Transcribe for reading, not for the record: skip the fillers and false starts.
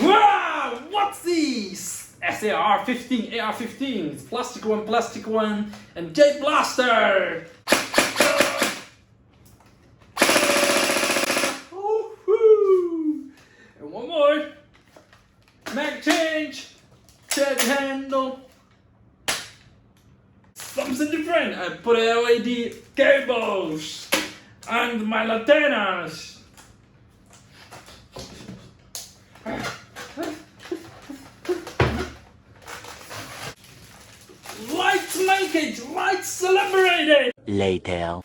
Wow! What's this? AR-15, AR-15. It's plastic one, and Jet Blaster. Woohoo! And one more. Mag change. Check handle. Something different. I put LED cables and my antennas. Let's make it! Let's celebrate it! Later.